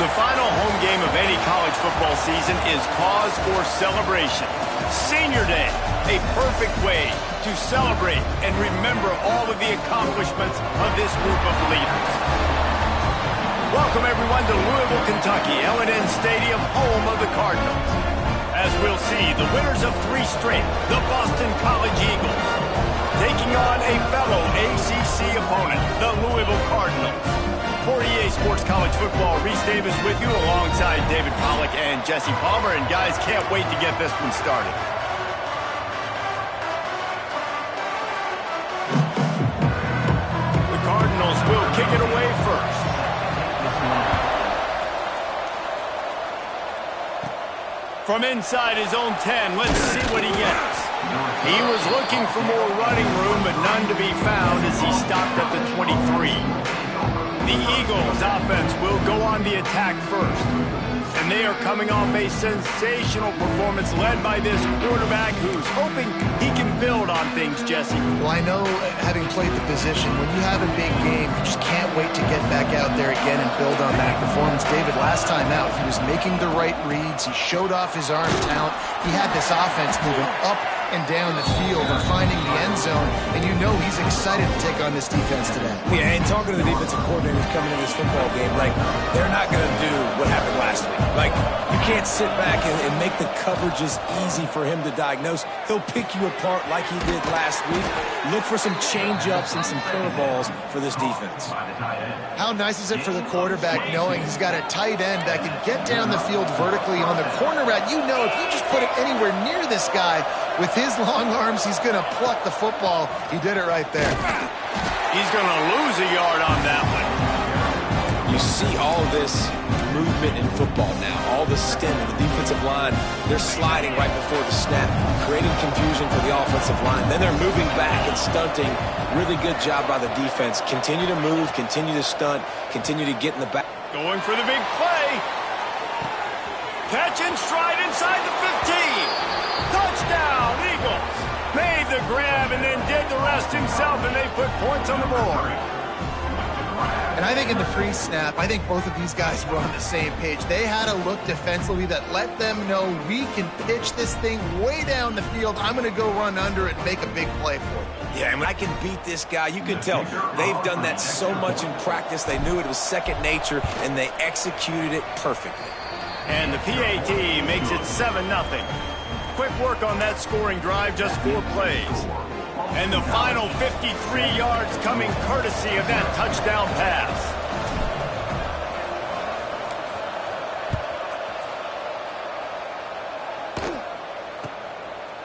The final home game of any college football season is cause for celebration. Senior Day, a perfect way to celebrate and remember all of the accomplishments of this group of leaders. Welcome everyone to Louisville, Kentucky, L&N Stadium, home of the Cardinals. As we'll see, the winners of 3 straight, the Boston College Eagles, taking on a fellow ACC opponent, the Louisville Cardinals. For EA Sports College Football, Reese Davis with you alongside David Pollack and Jesse Palmer. And guys, can't wait to get this one started. The Cardinals will kick it away first. From inside his own 10, let's see what he gets. He was looking for more running room, but none to be found as he stopped at the 23. The Eagles offense will go on the attack first. And they are coming off a sensational performance led by this quarterback who's hoping he can build on things, Jesse. Well, I know, having played the position, when you have a big game, you just can't wait to get back out there again and build on that performance. David, last time out, he was making the right reads. He showed off his arm talent. He had this offense moving up and down the field and finding the end zone, and you know he's excited to take on this defense today. Yeah, and talking to the defensive coordinators coming into this football game, like, they're not going to do what happened last week. Like, you can't sit back and make the coverages easy for him to diagnose. He'll pick you apart like he did last week. Look for some change-ups and some curveballs for this defense. How nice is it for the quarterback knowing he's got a tight end that can get down the field vertically on the corner route? You know, if you just put it anywhere near this guy, with his long arms, he's going to pluck the football. He did it right there. He's going to lose a yard on that one. You see all this movement in football now. All the stemming, the defensive line, they're sliding right before the snap, creating confusion for the offensive line. Then they're moving back and stunting. Really good job by the defense. Continue to move, continue to stunt, continue to get in the back. Going for the big play. Catch and stride inside the 15. Touchdown, Eagles. Made the grab and then did the rest himself, and they put points on the board. And I think in the pre-snap, I think both of these guys were on the same page. They had a look defensively that let them know we can pitch this thing way down the field. I'm going to go run under it and make a big play for it. Yeah, and I can beat this guy. You can tell they've done that so much in practice. They knew it was second nature, and they executed it perfectly. And the PAT makes it 7-0. Quick work on that scoring drive, just 4 plays. And the final 53 yards coming courtesy of that touchdown pass.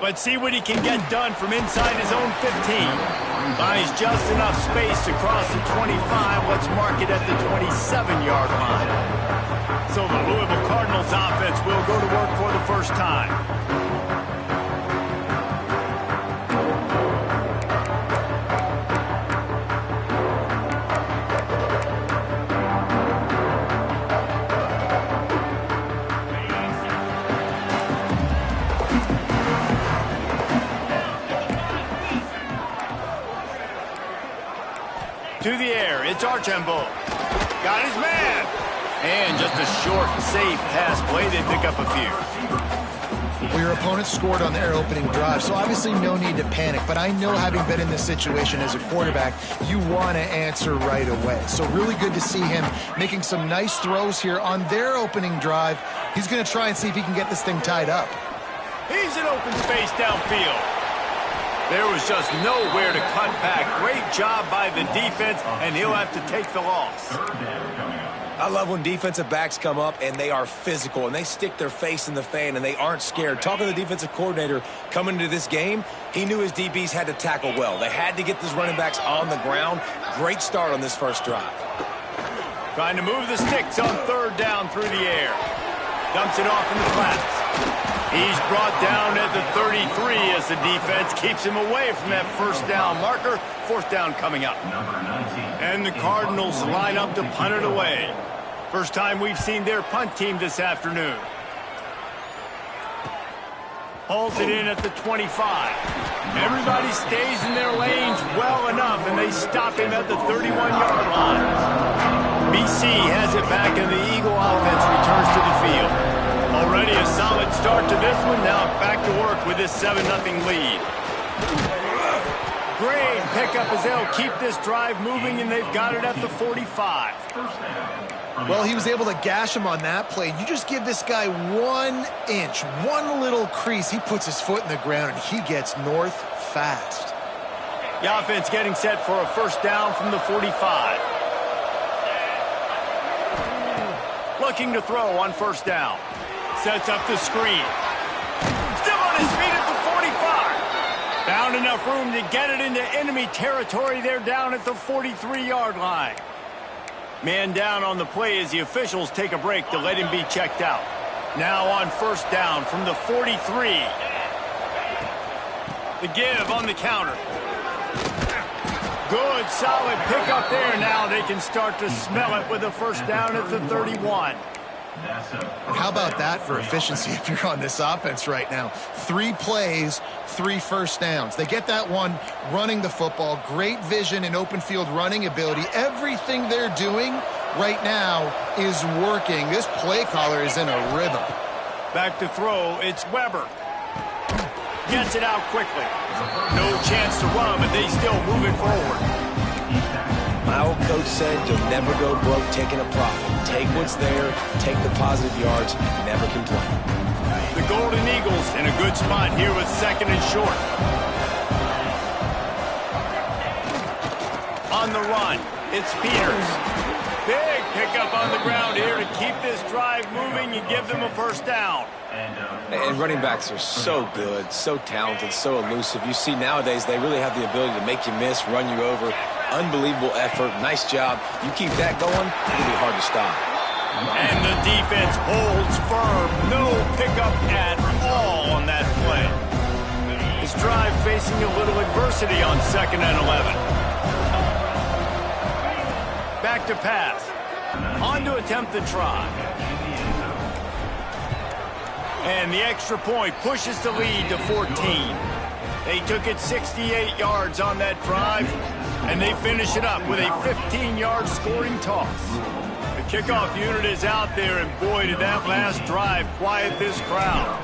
Let's see what he can get done from inside his own 15. Buys just enough space to cross the 25. Let's mark it at the 27-yard line. So the Louisville Cardinals offense will go to work for the first time. To the air, it's Archambault. Got his man. And just a short, safe pass play. They pick up a few. Well, your opponent scored on their opening drive, so obviously no need to panic. But I know, having been in this situation as a quarterback, you want to answer right away. So really good to see him making some nice throws here on their opening drive. He's going to try and see if he can get this thing tied up. He's in open space downfield. There was just nowhere to cut back. Great job by the defense, and he'll have to take the loss. I love when defensive backs come up and they are physical and they stick their face in the fan and they aren't scared. Talking to the defensive coordinator coming into this game, he knew his DBs had to tackle well. They had to get these running backs on the ground. Great start on this first drive. Trying to move the sticks on 3rd down through the air. Dumps it off in the flats. He's brought down at the 33 as the defense keeps him away from that 1st down marker. 4th down coming up. And the Cardinals line up to punt it away. First time we've seen their punt team this afternoon. Hauls it in at the 25. Everybody stays in their lanes well enough, and they stop him at the 31-yard line. BC has it back, and the Eagle offense returns to the field. Already a solid start to this one. Now back to work with this 7-0 lead. Great pickup as they'll keep this drive moving, and they've got it at the 45. Well, he was able to gash him on that play. You just give this guy 1 inch, one little crease. He puts his foot in the ground, and he gets north fast. The offense getting set for a first down from the 45. Looking to throw on first down. Sets up the screen. Still on his feet at the 45. Found enough room to get it into enemy territory. They're down at the 43-yard line. Man down on the play as the officials take a break to let him be checked out. Now on first down from the 43. The give on the counter. Good, solid pickup there. Now they can start to smell it with a first down at the 31. And how about that for efficiency if you're on this offense right now? 3 plays, 3 first downs. They get that one running the football. Great vision and open field running ability. Everything they're doing right now is working. This play caller is in a rhythm. Back to throw, it's Weber. Gets it out quickly. No chance to run, but they still move it forward. My old coach said you'll never go broke taking a profit. Take what's there, take the positive yards, and never complain. The Golden Eagles in a good spot here with 2nd and short. On the run, it's Peters. Big pickup on the ground here to keep this drive moving and give them a first down. And running backs are so good, so talented, so elusive. You see nowadays they really have the ability to make you miss, run you over. Unbelievable effort. Nice job. You keep that going, it'll be hard to stop. And the defense holds firm. No pickup at all on that play. This drive facing a little adversity on 2nd and 11. Back to pass. On to attempt the try. And the extra point pushes the lead to 14. They took it 68 yards on that drive, and they finish it up with a 15-yard scoring toss. The kickoff unit is out there, and boy, did that last drive quiet this crowd.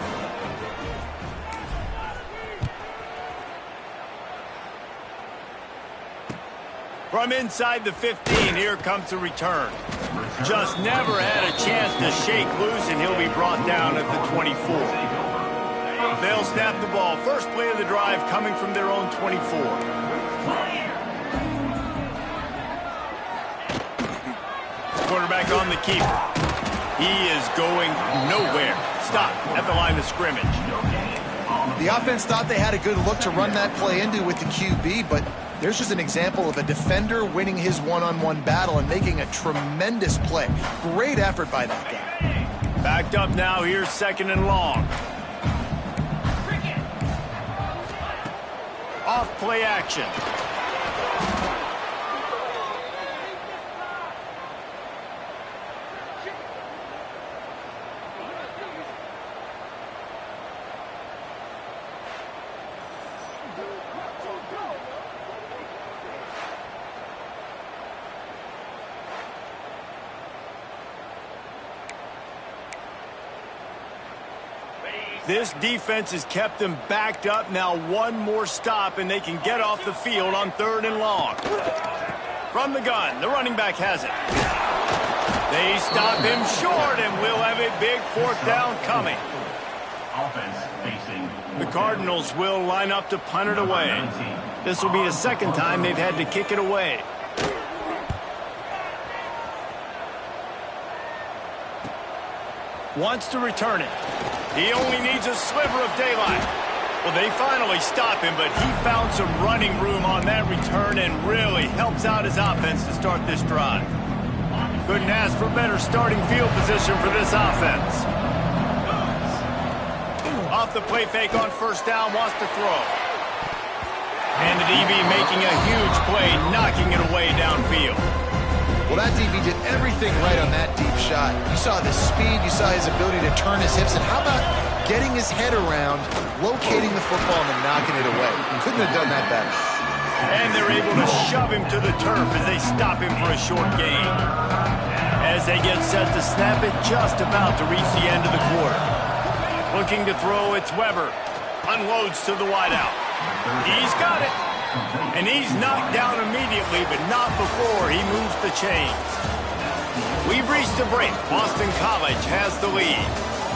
From inside the 15, here comes the return. Just never had a chance to shake loose, and he'll be brought down at the 24. They'll snap the ball. First play of the drive coming from their own 24. Quarterback on the keeper. He is going nowhere. Stop at the line of scrimmage. The offense thought they had a good look to run that play into with the QB, but there's just an example of a defender winning his one-on-one battle and making a tremendous play. Great effort by that guy. Backed up now. Here's 2nd and long. Off play action. This defense has kept them backed up. Now one more stop, and they can get off the field on 3rd and long. From the gun, the running back has it. They stop him short, and we'll have a big 4th down coming. The Cardinals will line up to punt it away. This will be the 2nd time they've had to kick it away. Wants to return it. He only needs a sliver of daylight. Well, they finally stop him, but he found some running room on that return and really helps out his offense to start this drive. Couldn't ask for better starting field position for this offense. Off the play fake on first down, wants to throw. And the DB making a huge play, knocking it away downfield. Well, that DB did everything right on that deep shot. You saw the speed, you saw his ability to turn his hips, and how about getting his head around, locating the football, and then knocking it away? Couldn't have done that better. And they're able to shove him to the turf as they stop him for a short gain. As they get set to snap it, just about to reach the end of the quarter. Looking to throw, it's Weber. Unloads to the wideout. He's got it. And he's knocked down immediately, but not before he moves the chains. We've reached the break. Boston College has the lead.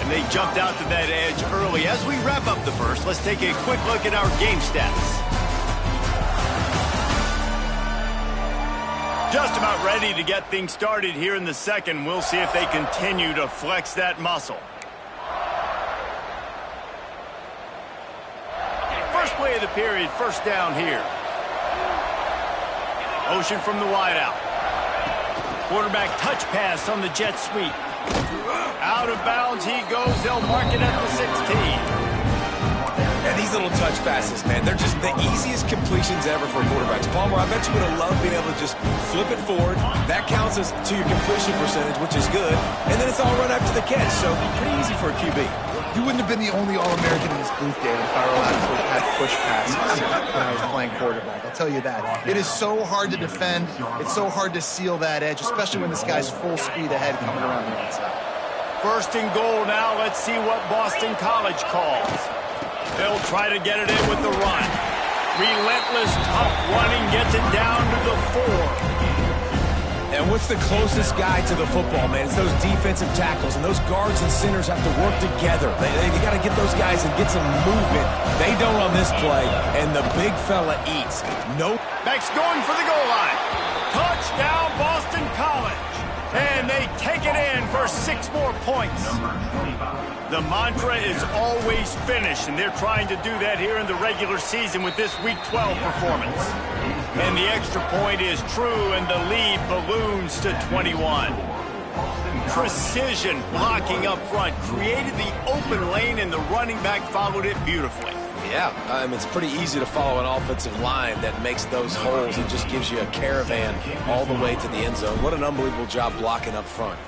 And they jumped out to that edge early. As we wrap up the first, let's take a quick look at our game stats. Just about ready to get things started here in the second. We'll see if they continue to flex that muscle. First play of the period, first down here. Motion from the wideout. Quarterback touch pass on the jet sweep. Out of bounds he goes. They'll mark it at the 16. And these little touch passes, man, they're just the easiest completions ever for quarterbacks. Palmer, I bet you would have loved being able to just flip it forward. That counts as to your completion percentage, which is good. And then it's all run after the catch, so pretty easy for a QB. You wouldn't have been the only All-American in this booth, David, if I were allowed to have push passes when I was playing quarterback. I'll tell you that. It is so hard to defend. It's so hard to seal that edge, especially when this guy's full speed ahead coming around the outside. First and goal now. Let's see what Boston College calls. They'll try to get it in with the run. Relentless, tough running, gets it down to the 4. And what's the closest guy to the football, man? It's those defensive tackles, and those guards and centers have to work together. They got to get those guys and get some movement. They don't on this play, and the big fella eats. Nope. Beck's going for the goal line. Touchdown, Boston College. And they take it in for 6 more points. The mantra is always finish, and they're trying to do that here in the regular season with this Week 12 performance. And the extra point is true, and the lead balloons to 21. Precision blocking up front created the open lane, and the running back followed it beautifully. Yeah, it's pretty easy to follow an offensive line that makes those holes and just gives you a caravan all the way to the end zone. What an unbelievable job blocking up front.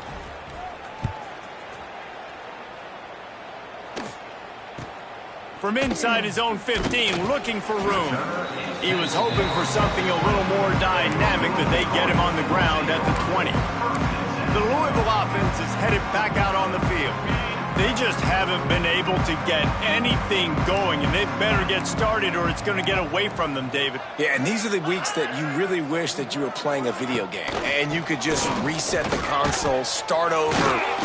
From inside his own 15, looking for room. He was hoping for something a little more dynamic, but they get him on the ground at the 20. The Louisville offense is headed back out on the field. They just haven't been able to get anything going, and they better get started or it's going to get away from them, David. Yeah, and these are the weeks that you really wish that you were playing a video game and you could just reset the console, start over,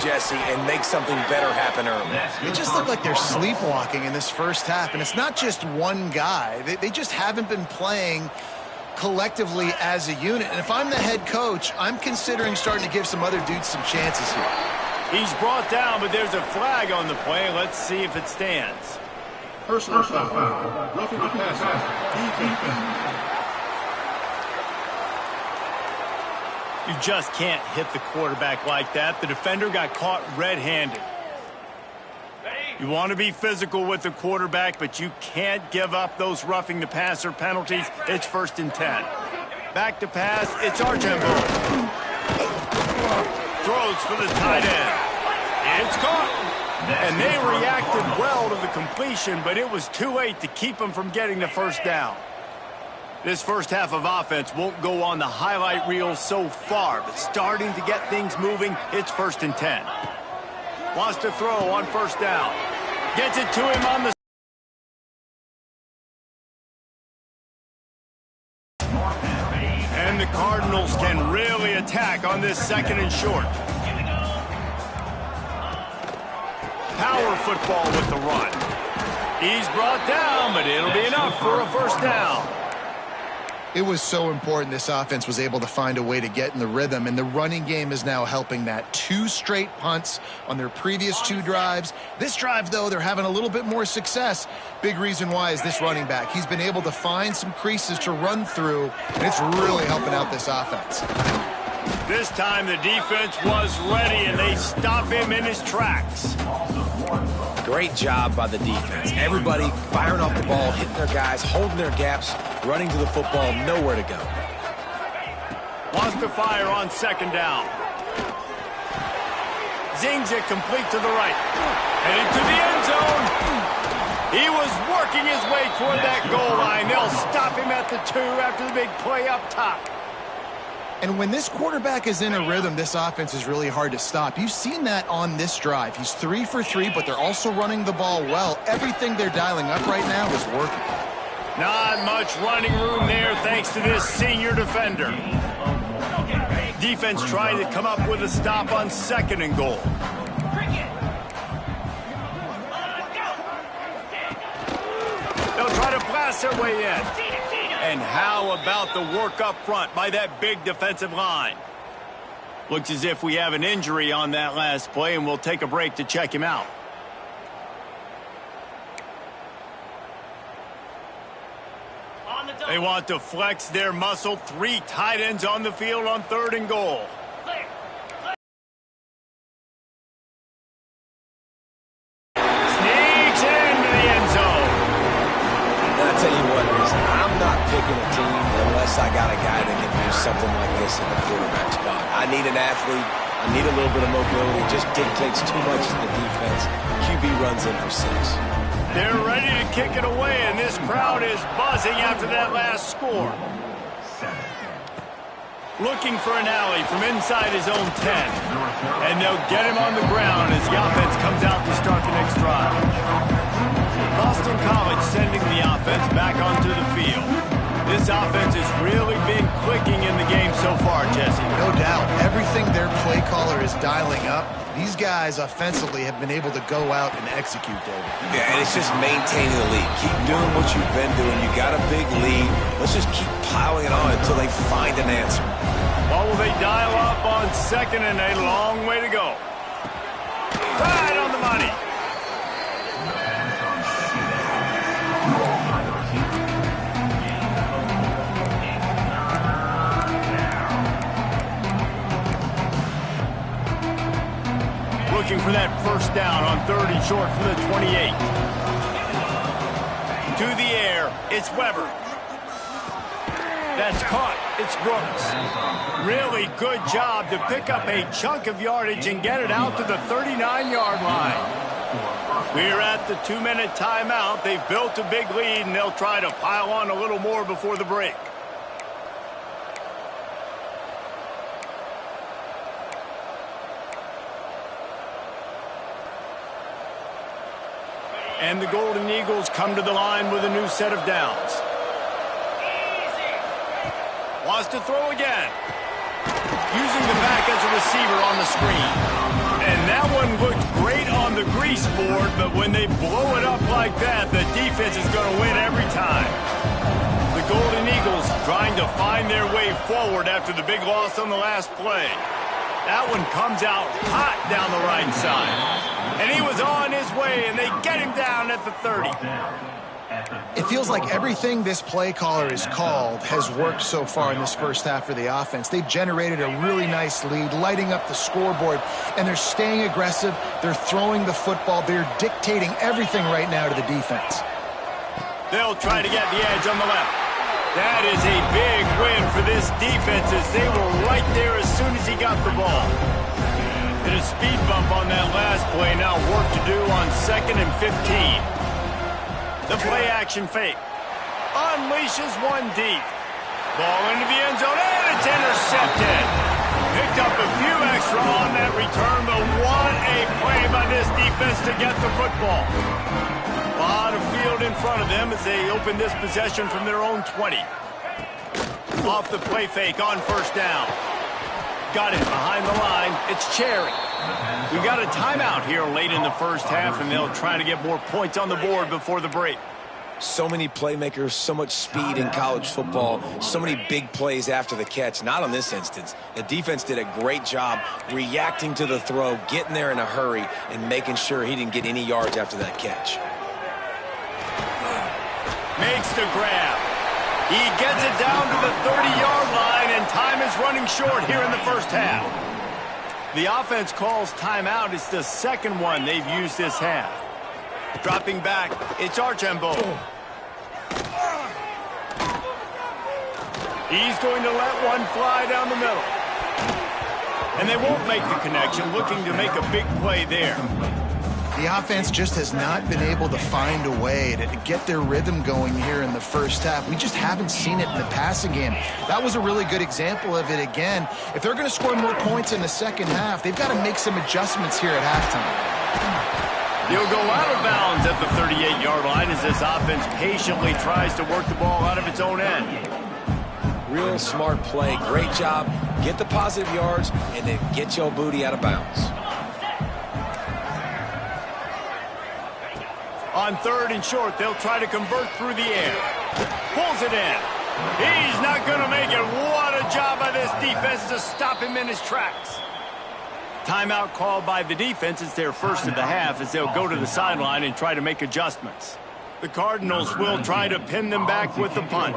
Jesse, and make something better happen early. It just looked like they're sleepwalking in this first half, and it's not just one guy. They just haven't been playing collectively as a unit. And if I'm the head coach, I'm considering starting to give some other dudes some chances here. He's brought down, but there's a flag on the play. Let's see if it stands. Personal foul. Roughing the passer. You just can't hit the quarterback like that. The defender got caught red-handed. You want to be physical with the quarterback, but you can't give up those roughing the passer penalties. It's 1st and 10. Back to pass. It's Archambault. Throws for the tight end. It's caught. And they reacted well to the completion, but it was too late to keep them from getting the first down. This first half of offense won't go on the highlight reel so far, but starting to get things moving, it's 1st and 10. Wants to throw on 1st down. Gets it to him on the... And the Cardinals can really attack on this 2nd and short. Power football with the run. He's brought down, but it'll be enough for a 1st down. It was so important this offense was able to find a way to get in the rhythm, and the running game is now helping that. 2 straight punts on their previous 2 drives. This drive, though, they're having a little bit more success. Big reason why is this running back. He's been able to find some creases to run through, and it's really helping out this offense. This time the defense was ready, and they stop him in his tracks. Great job by the defense. Everybody firing off the ball, hitting their guys, holding their gaps, running to the football, nowhere to go. Wants to fire on 2nd down. Zings it complete to the right. Headed to the end zone. He was working his way toward that goal line. They'll stop him at the 2 after the big play up top. And when this quarterback is in a rhythm, this offense is really hard to stop. You've seen that on this drive. He's 3 for 3, but they're also running the ball well. Everything they're dialing up right now is working. Not much running room there thanks to this senior defender. Defense trying to come up with a stop on 2nd and goal. They'll try to blast their way in. And how about the work up front by that big defensive line? Looks as if we have an injury on that last play, and we'll take a break to check him out. They want to flex their muscle. 3 tight ends on the field on 3rd and goal. Sneaks into the end zone. I'll tell you what, I'm not picking a team unless I got a guy that can do something like this in the quarterback spot. I need an athlete. I need a little bit of mobility. It just dictates too much to the defense. QB runs in for 6. They're ready to kick it away, and this crowd is buzzing after that last score. Looking for an alley from inside his own 10. And they'll get him on the ground as the offense comes out to start the next drive. Boston College sending the offense back onto the field. This offense has really been clicking in the game so far, Jesse. No doubt. Everything their play caller is dialing up, these guys offensively have been able to go out and execute, David. Yeah, and it's just maintaining the lead. Keep doing what you've been doing. You got a big lead. Let's just keep piling it on until they find an answer. What will they dial up on 2nd and a long way to go? Right on the money. Looking for that 1st down on 3rd and short from the 28. To the air, it's Weber. That's caught. It's Brooks. Really good job to pick up a chunk of yardage and get it out to the 39-yard line. We're at the 2-minute timeout. They've built a big lead, and they'll try to pile on a little more before the break. And the Golden Eagles come to the line with a new set of downs. Wants to throw again. Using the back as a receiver on the screen. And that one looked great on the grease board, but when they blow it up like that, the defense is going to win every time. The Golden Eagles trying to find their way forward after the big loss on the last play. That one comes out hot down the right side. And he was on his way, and they get him down at the 30. It feels like everything this play caller has called has worked so far in this first half for the offense. They've generated a really nice lead, lighting up the scoreboard, and they're staying aggressive. They're throwing the football. They're dictating everything right now to the defense. They'll try to get the edge on the left. That is a big win for this defense as they were right there as soon as he got the ball. Hit a speed bump on that last play. Now work to do on 2nd and 15. The play-action fake. Unleashes one deep. Ball into the end zone, and it's intercepted. Picked up a few extra on that return, but what a play by this defense to get the football. A lot of field in front of them as they open this possession from their own 20. Off the play fake on 1st down. Got it behind the line. It's Cherry. We've got a timeout here late in the first half, and they'll try to get more points on the board before the break. So many playmakers, so much speed in college football, so many big plays after the catch. Not on this instance. The defense did a great job reacting to the throw, getting there in a hurry, and making sure he didn't get any yards after that catch. Makes the grab. He gets it down to the 30-yard line, and time is running short here in the first half. The offense calls timeout. It's the second one they've used this half. Dropping back, it's Archambault. He's going to let one fly down the middle. And they won't make the connection, looking to make a big play there. The offense just has not been able to find a way to get their rhythm going here in the first half. We just haven't seen it in the passing game. That was a really good example of it again. If they're going to score more points in the second half, they've got to make some adjustments here at halftime. He'll go out of bounds at the 38-yard line as this offense patiently tries to work the ball out of its own end. Real smart play. Great job. Get the positive yards and then get your booty out of bounds. On 3rd and short, they'll try to convert through the air. Pulls it in. He's not going to make it. What a job by this defense to stop him in his tracks. Timeout called by the defense. It's their first of the half as they'll go to the sideline and try to make adjustments. The Cardinals will try to pin them back with the punt.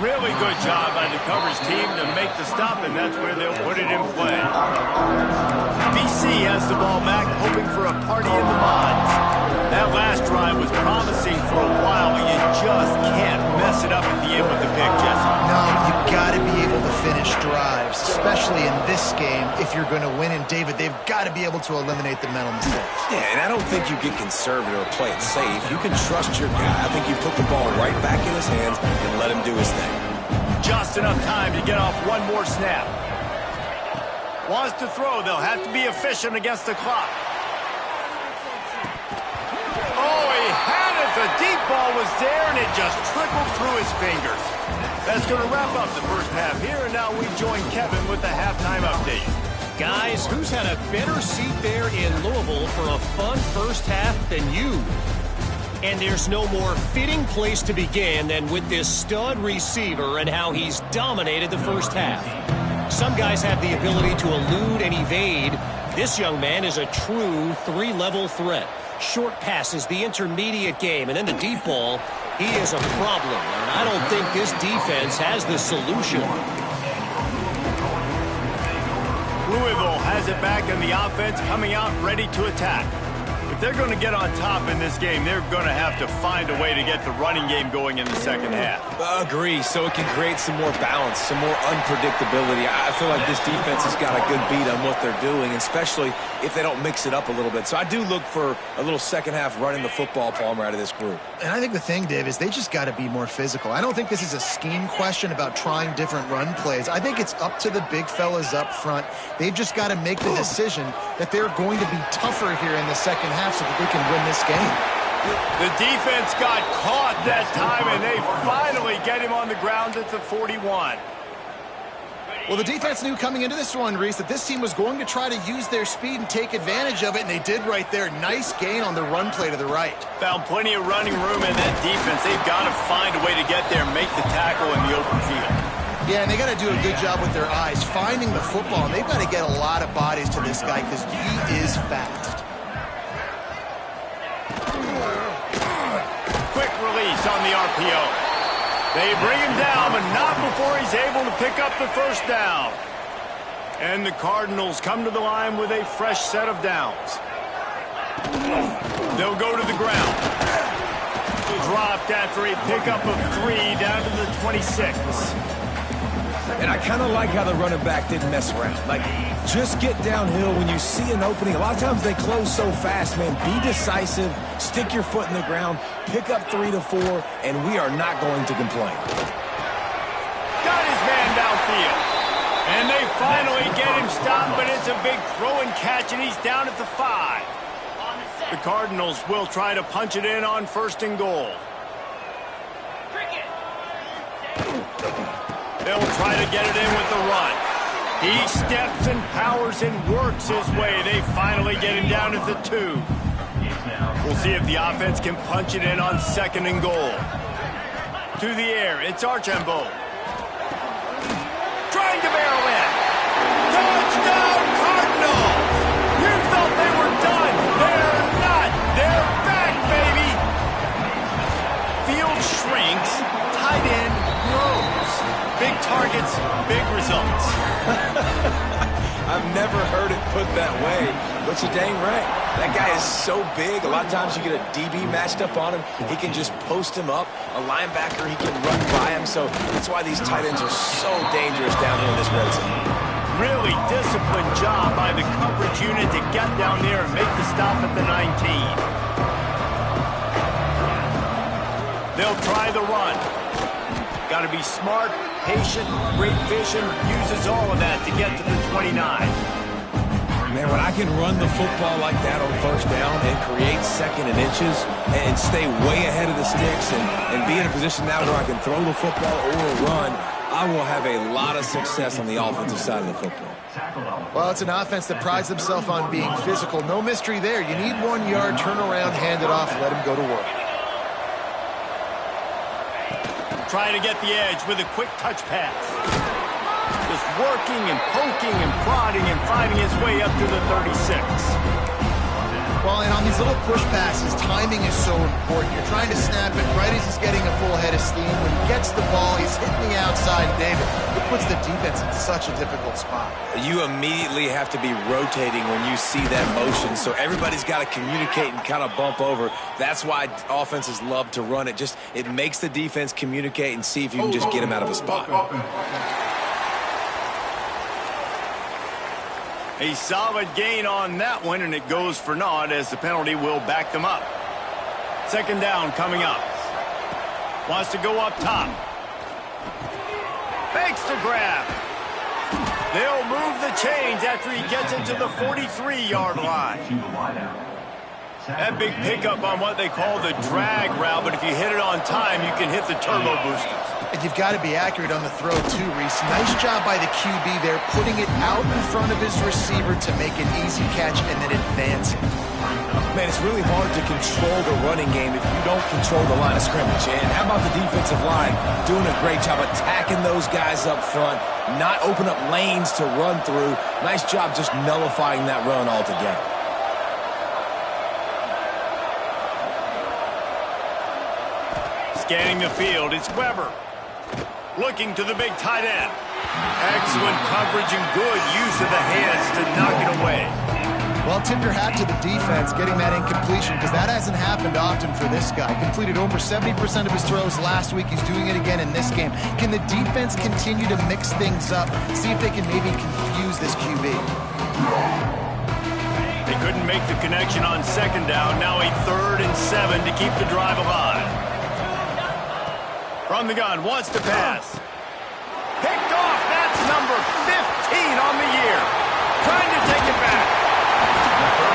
Really good job by the coverage team to make the stop, and that's where they'll put it in play. BC has the ball back, hoping for a party in the mods. That last drive was promising for a while, but you just can't mess it up at the end with the pick, Jesse. No, you've got to be able to finish drives, especially in this game if you're going to win. And, David, they've got to be able to eliminate the mental mistakes. Yeah, and I don't think you get conservative or play it safe. You can trust your guy. I think you put the ball right back in his hands and let him do his thing. Just enough time to get off one more snap. Wants to throw. They'll have to be efficient against the clock. Oh, he had it. The deep ball was there, and it just trickled through his fingers. That's going to wrap up the first half here, and now we join Kevin with the halftime update. Guys, who's had a better seat there in Louisville for a fun first half than you? And there's no more fitting place to begin than with this stud receiver and how he's dominated the first half. Some guys have the ability to elude and evade. This young man is a true three-level threat. Short passes, the intermediate game, and then the deep ball. He is a problem, and I don't think this defense has the solution. Louisville has it back in the offense, coming out ready to attack. If they're going to get on top in this game, they're going to have to find a way to get the running game going in the second half. Agree, so it can create some more balance, some more unpredictability. I feel like this defense has got a good beat on what they're doing, especially if they don't mix it up a little bit. So I do look for a little second half running the football, Palmer, out of this group. And I think the thing, Dave, is they just got to be more physical. I don't think this is a scheme question about trying different run plays. I think it's up to the big fellas up front. They've just got to make the decision that they're going to be tougher here in the second half so that they can win this game. The defense got caught that time, and they finally get him on the ground at the 41. Well, the defense knew coming into this one, Reese, that this team was going to try to use their speed and take advantage of it, and they did right there. Nice gain on the run play to the right. Found plenty of running room in that defense. They've got to find a way to get there and make the tackle in the open field. Yeah, and they got to do a good job with their eyes, finding the football, and they've got to get a lot of bodies to this guy because he is fast. Quick release on the RPO. They bring him down, but not before he's able to pick up the first down. And the Cardinals come to the line with a fresh set of downs. They'll go to the ground. Dropped after a pickup of 3 down to the 26. And I kind of like how the running back didn't mess around. Like, just get downhill when you see an opening. A lot of times they close so fast, man. Be decisive, stick your foot in the ground, pick up 3 to 4, and we are not going to complain. Got his man downfield. And they finally get him stopped, but it's a big throw and catch, and he's down at the 5. The Cardinals will try to punch it in on 1st and goal. They'll try to get it in with the run. He steps and powers and works his way. They finally get him down at the 2. We'll see if the offense can punch it in on 2nd and goal. To the air, it's Archambault. Trying to barrel in. Touchdown, Cardinals! You thought they were done. They're not. They're back, baby. Field shrinks. Tight end grows. Big targets, big results. I've never heard it put that way, But you're dang right. That guy is so big. A lot of times you get a DB matched up on him. He can just post him up. A linebacker, he can run by him. So that's why these tight ends are so dangerous down here in this red zone. Really disciplined job by the coverage unit to get down there and make the stop at the 19. They'll try the run. Got to be smart, patient, great vision, uses all of that to get to the 29. Man, when I can run the football like that on first down and create second and inches and stay way ahead of the sticks and be in a position now where I can throw the football or run, I will have a lot of success on the offensive side of the football. Well, it's an offense that prides themselves on being physical. No mystery there. You need 1 yard, turn around, hand it off, let him go to work. Trying to get the edge with a quick touch pass. Just working and poking and prodding and finding his way up to the 36. Well, and on these little push passes, timing is so important. You're trying to snap it right as he's getting a full head of steam. When he gets the ball, he's hitting the outside. David, it puts the defense in such a difficult spot. You immediately have to be rotating when you see that motion, so everybody's got to communicate and kind of bump over. That's why offenses love to run it. It makes the defense communicate and see if you can just get him out of a spot. A solid gain on that one, and it goes for naught as the penalty will back them up. Second down coming up. Wants to go up top. Fakes to grab. They'll move the chains after he gets into the 43-yard line. That big pickup on what they call the drag route, but if you hit it on time, you can hit the turbo boosters. And you've got to be accurate on the throw, too, Reese. Nice job by the QB there, putting it out in front of his receiver to make an easy catch and then advancing. Man, it's really hard to control the running game if you don't control the line of scrimmage. And how about the defensive line doing a great job attacking those guys up front, not open up lanes to run through. Nice job just nullifying that run altogether. Scanning the field, it's Weber. Looking to the big tight end. Excellent coverage and good use of the hands to knock it away. Well, tip your hat to the defense getting that incompletion because that hasn't happened often for this guy. Completed over 70% of his throws last week. He's doing it again in this game. Can the defense continue to mix things up? See if they can maybe confuse this QB. They couldn't make the connection on second down. Now a 3rd and 7 to keep the drive alive. From the gun, wants to pass. Picked off, that's number 15 on the year. Trying to take it back.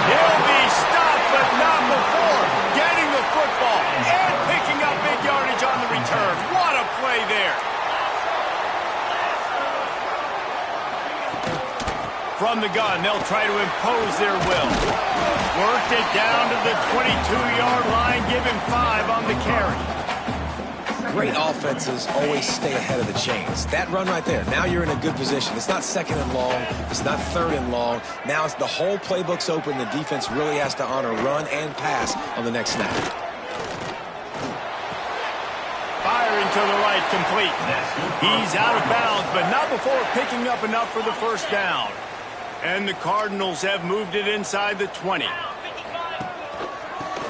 He'll be stopped, but not before getting the football and picking up big yardage on the return. What a play there. From the gun, they'll try to impose their will. Worked it down to the 22-yard line, give him 5 on the carry. Great offenses always stay ahead of the chains. That run right there, now you're in a good position. It's not 2nd and long. It's not 3rd and long. Now it's the whole playbook's open. The defense really has to honor run and pass on the next snap. Firing to the right, complete. He's out of bounds, but not before picking up enough for the first down. And the Cardinals have moved it inside the 20.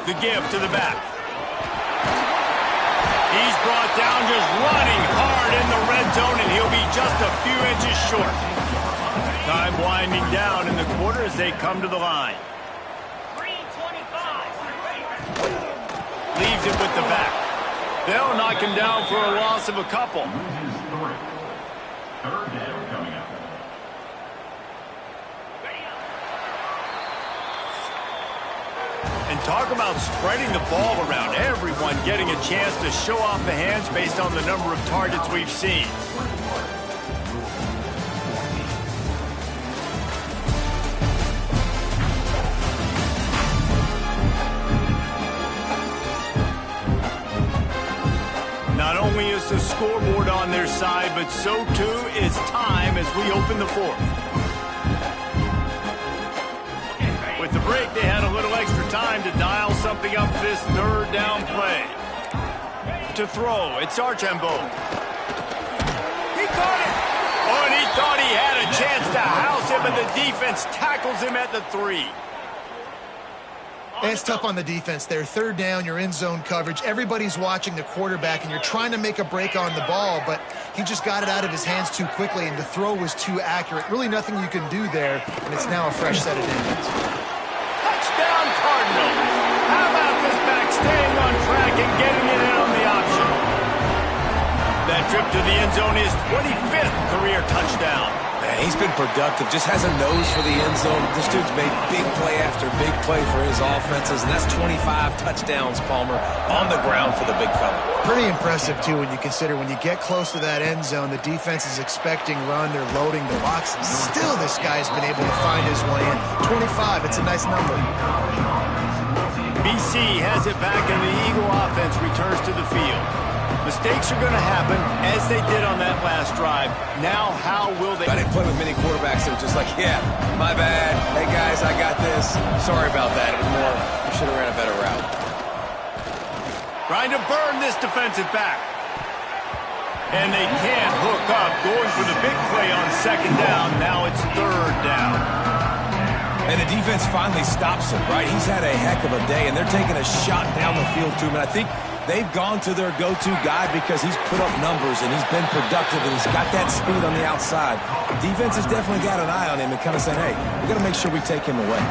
The give to the back. He's brought down just running hard in the red zone, and he'll be just a few inches short. Time winding down in the quarter as they come to the line. Leaves it with the back. They'll knock him down for a loss of a couple. Third down coming up. And talk about spreading the ball around. Everyone getting a chance to show off the hands based on the number of targets we've seen. Not only is the scoreboard on their side, but so too is time as we open the 4th. With the break, they had a little extra time to dial something up this 3rd down play. To throw, it's Archambault. He caught it! Oh, and he thought he had a chance to house him, and the defense tackles him at the 3. It's tough on the defense there. Third down, you're in zone coverage. Everybody's watching the quarterback, and you're trying to make a break on the ball, but he just got it out of his hands too quickly, and the throw was too accurate. Really nothing you can do there, and it's now a fresh set of downs. Touchdown, Cardinals. How about this back staying on track and getting it in on the option? That trip to the end zone is 25th career touchdown. Man, he's been productive, just has a nose for the end zone. This dude's made big play after big play for his offenses, and that's 25 touchdowns, Palmer, on the ground for the big fella. Pretty impressive, too, when you consider when you get close to that end zone, the defense is expecting run, they're loading the box. Still, this guy's been able to find his way in. 25, it's a nice number. BC has it back, and the Eagle offense returns to the field. Mistakes are going to happen, as they did on that last drive. Now, how will they... I didn't play with many quarterbacks that were just like, yeah, my bad. Hey, guys, I got this. Sorry about that. It was more, you should have ran a better route. Trying to burn this defensive back. And they can't hook up. Going for the big play on second down. Now it's third down. And the defense finally stops him, right? He's had a heck of a day, and they're taking a shot down the field to him. And I think they've gone to their go-to guy because he's put up numbers and he's been productive and he's got that speed on the outside. The defense has definitely got an eye on him and kind of saying, hey, we've got to make sure we take him away.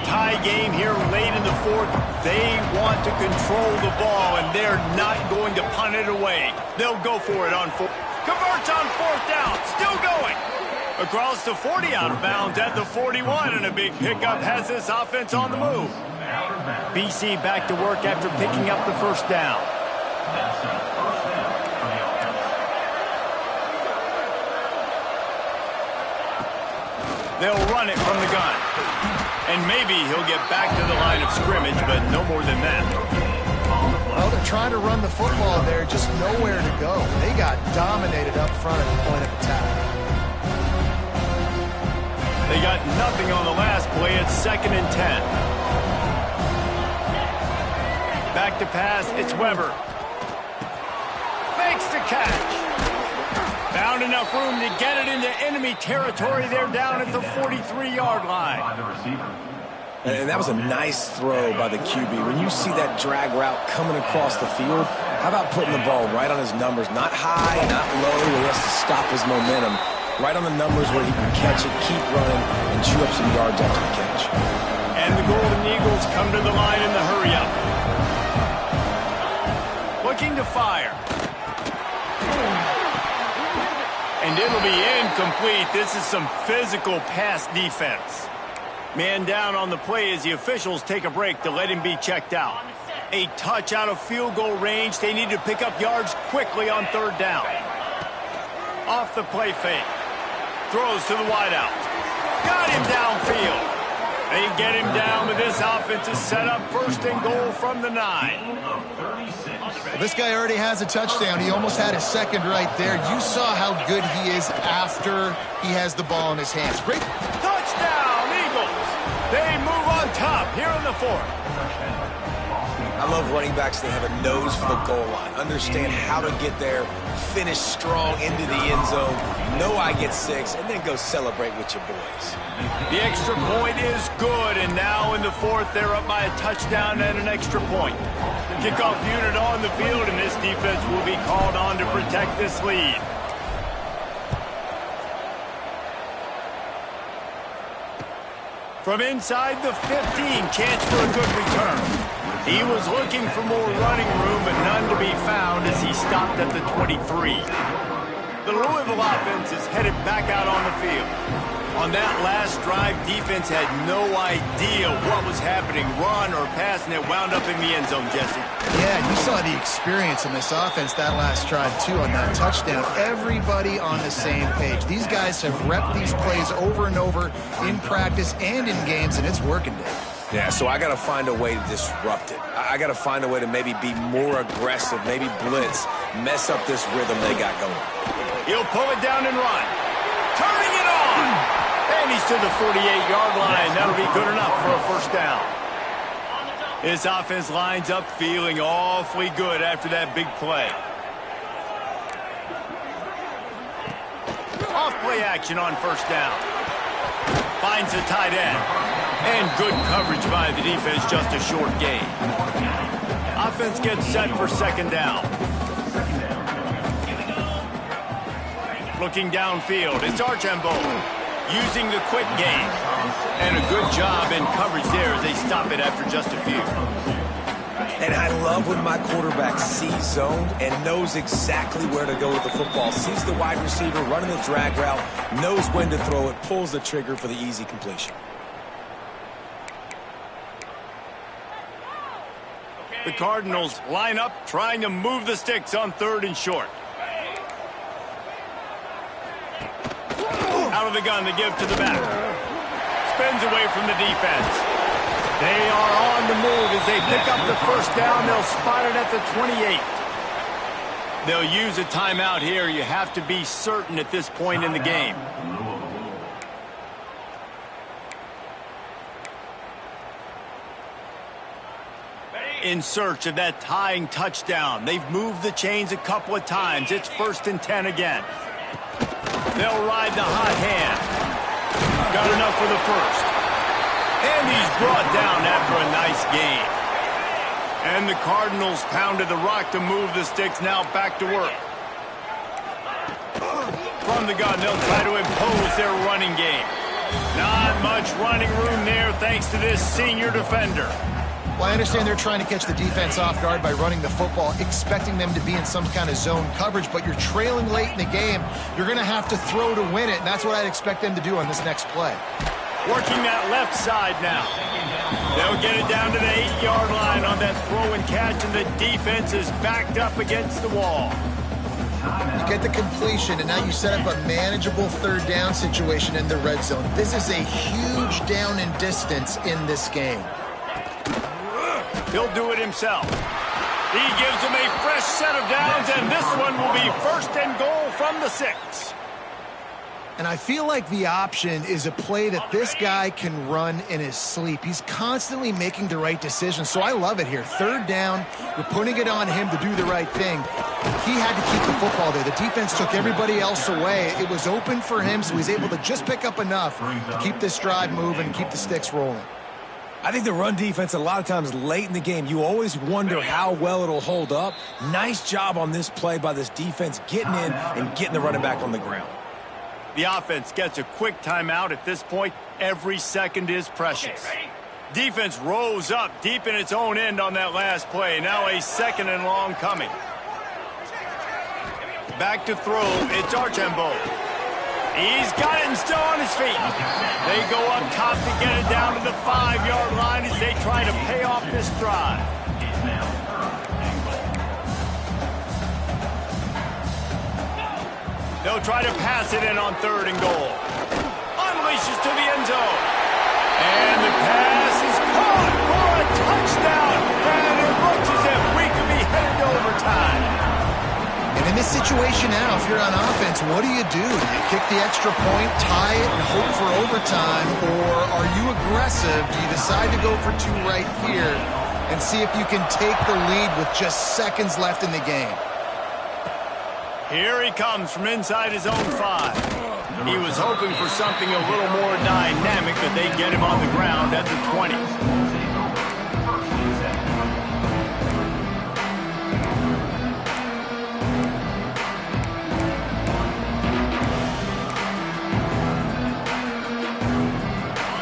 Tie game here late in the fourth. They want to control the ball, and they're not going to punt it away. They'll go for it on fourth. Converts on fourth down. Still going. Across the 40, out of bounds at the 41, and a big pickup has this offense on the move. BC back to work after picking up the first down. They'll run it from the gun. And maybe he'll get back to the line of scrimmage, but no more than that. Well, they're trying to run the football there, just nowhere to go. They got dominated up front at the point of attack. They got nothing on the last play. It's 2nd and 10. Back to pass. It's Weber. Makes the catch. Found enough room to get it into enemy territory. They're down at the 43-yard line. And that was a nice throw by the QB. When you see that drag route coming across the field, how about putting the ball right on his numbers? Not high, not low, where he has to stop his momentum. Right on the numbers where he can catch it, keep running, and chew up some yards after the catch. And the Golden Eagles come to the line in the hurry-up. Looking to fire. And it'll be incomplete. This is some physical pass defense. Man down on the play as the officials take a break to let him be checked out. A touch out of field goal range. They need to pick up yards quickly on third down. Off the play fake. Throws to the wideout. Got him downfield. They get him down, but this offense is set up 1st and goal from the 9. Well, this guy already has a touchdown. He almost had his second right there. You saw how good he is after he has the ball in his hands. Great. Touchdown, Eagles. They move on top here in the 4th. I love running backs that have a nose for the goal line. Understand how to get there, finish strong into the end zone, know I get 6, and then go celebrate with your boys. The extra point is good, and now in the 4th, they're up by a touchdown and an extra point. Kickoff unit on the field, and this defense will be called on to protect this lead. From inside the 15, chance for a good return. He was looking for more running room, but none to be found as he stopped at the 23. The Louisville offense is headed back out on the field. On that last drive, defense had no idea what was happening, run or pass, and it wound up in the end zone, Jesse. Yeah, you saw the experience in this offense that last drive, too, on that touchdown. Everybody on the same page. These guys have repped these plays over and over in practice and in games, and it's working, Dave. Yeah, so I got to find a way to disrupt it. I got to find a way to maybe be more aggressive, maybe blitz, mess up this rhythm they got going. He'll pull it down and run. Turning it on! And he's to the 48-yard line. That'll be good enough for a first down. His offense lines up feeling awfully good after that big play. off play action on first down. Finds the tight end. And good coverage by the defense, just a short gain. Offense gets set for second down. Looking downfield, it's Archambault using the quick game. And a good job in coverage there as they stop it after just a few. And I love when my quarterback sees zone and knows exactly where to go with the football. Sees the wide receiver running the drag route, knows when to throw it, pulls the trigger for the easy completion. The Cardinals line up, trying to move the sticks on third and short. Out of the gun to give to the back. Spins away from the defense. They are on the move as they pick up the first down. They'll spot it at the 28. They'll use a timeout here. You have to be certain at this point in the game. In search of that tying touchdown. They've moved the chains a couple of times. It's 1st and 10 again. They'll ride the hot hand. Got enough for the first. And he's brought down after a nice gain. And the Cardinals pounded the rock to move the sticks. Now back to work. From the gun, they'll try to impose their running game. Not much running room there thanks to this senior defender. Well, I understand they're trying to catch the defense off guard by running the football, expecting them to be in some kind of zone coverage, but you're trailing late in the game. You're going to have to throw to win it, and that's what I'd expect them to do on this next play. Working that left side now. They'll get it down to the 8-yard line on that throw and catch, and the defense is backed up against the wall. You get the completion, and now you set up a manageable third down situation in the red zone. This is a huge down in distance in this game. He'll do it himself. He gives them a fresh set of downs, and this one will be 1st and goal from the 6. And I feel like the option is a play that this guy can run in his sleep. He's constantly making the right decision, so I love it here. Third down, you're putting it on him to do the right thing. He had to keep the football there. The defense took everybody else away. It was open for him, so he's able to just pick up enough to keep this drive moving, keep the sticks rolling. I think the run defense, a lot of times late in the game, you always wonder how well it'll hold up. Nice job on this play by this defense, getting in and getting the running back on the ground. The offense gets a quick timeout at this point. Every second is precious. Defense rose up deep in its own end on that last play. Now a 2nd and long coming. Back to throw. It's Archambault. He's got it and still on his feet. They go up top to get it down to the 5-yard line as they try to pay off this drive. They'll try to pass it in on 3rd and goal. Unleashes to the end zone. And the pass is caught for a touchdown. And it looks as if we could be headed to overtime. And in this situation now, if you're on offense, what do? You kick the extra point, tie it, and hope for overtime? Or are you aggressive? Do you decide to go for 2 right here and see if you can take the lead with just seconds left in the game? Here he comes from inside his own 5. He was hoping for something a little more dynamic, but they get him on the ground at the 20.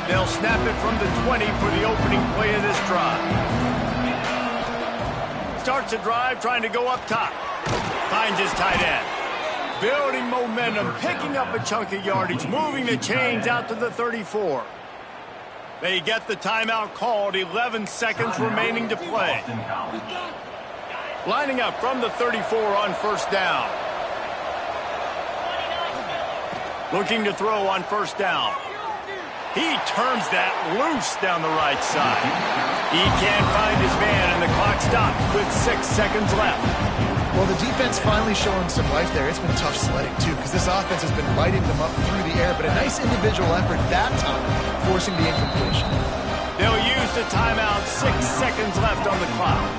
They'll snap it from the 20 for the opening play of this drive. Starts a drive trying to go up top. Finds his tight end. Building momentum, picking up a chunk of yardage, moving the chains out to the 34. They get the timeout called, 11 seconds remaining to play. Lining up from the 34 on first down. Looking to throw on first down. He turns that loose down the right side. He can't find his man, and the clock stops with 6 seconds left. Well, the defense finally showing some life there. It's been tough sledding, too, because this offense has been riding them up through the air, but a nice individual effort that time, forcing the incompletion. They'll use the timeout, 6 seconds left on the clock.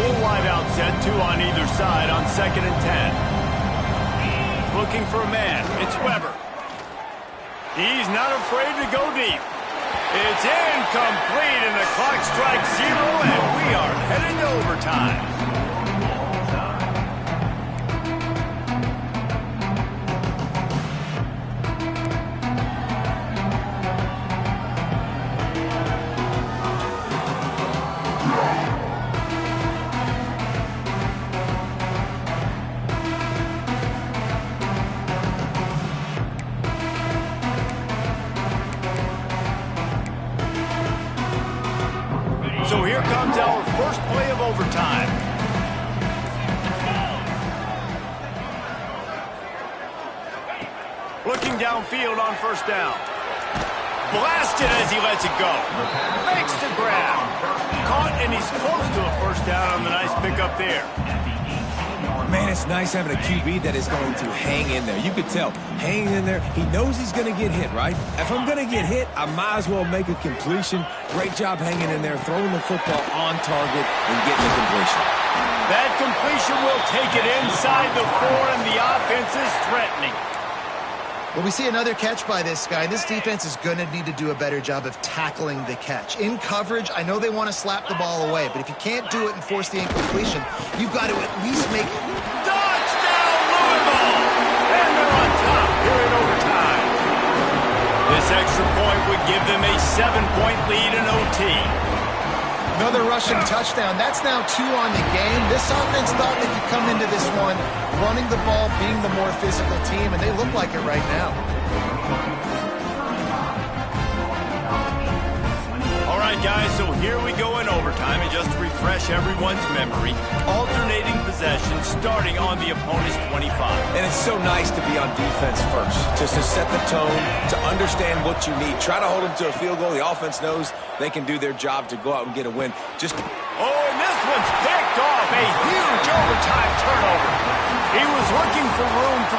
full wide out set, 2 on either side on 2nd and 10. Looking for a man. It's Weber. He's not afraid to go deep. It's incomplete, and the clock strikes 0, and we are heading to overtime. So here comes our first play of overtime. Looking downfield on 1st down. Blasted as he lets it go. Makes the grab. Caught, and he's close to a 1st down on the nice pickup there. Man, it's nice having a QB that is going to hang in there. You could tell, hanging in there. He knows he's going to get hit, right? If I'm going to get hit, I might as well make a completion. Great job hanging in there, throwing the football on target and getting the completion. That completion will take it inside the 4, and the offense is threatening. Well, we see another catch by this guy. This defense is going to need to do a better job of tackling the catch. In coverage, I know they want to slap the ball away, but if you can't do it and force the incompletion, you've got to at least make it. Touchdown, Louisville! And they're on top here in overtime. This extra point would give them a 7-point lead in OT. Another rushing touchdown. That's now 2 on the game. This offense thought they could come into this one running the ball, being the more physical team, and they look like it right now. All right, guys, so here we go in overtime, and just to refresh everyone's memory, alternating possession starting on the opponent's 25. And it's so nice to be on defense first, just to set the tone, to understand what you need. Try to hold them to a field goal. The offense knows they can do their job to go out and get a win. And this one's picked off. A huge overtime turnover. He was looking for room to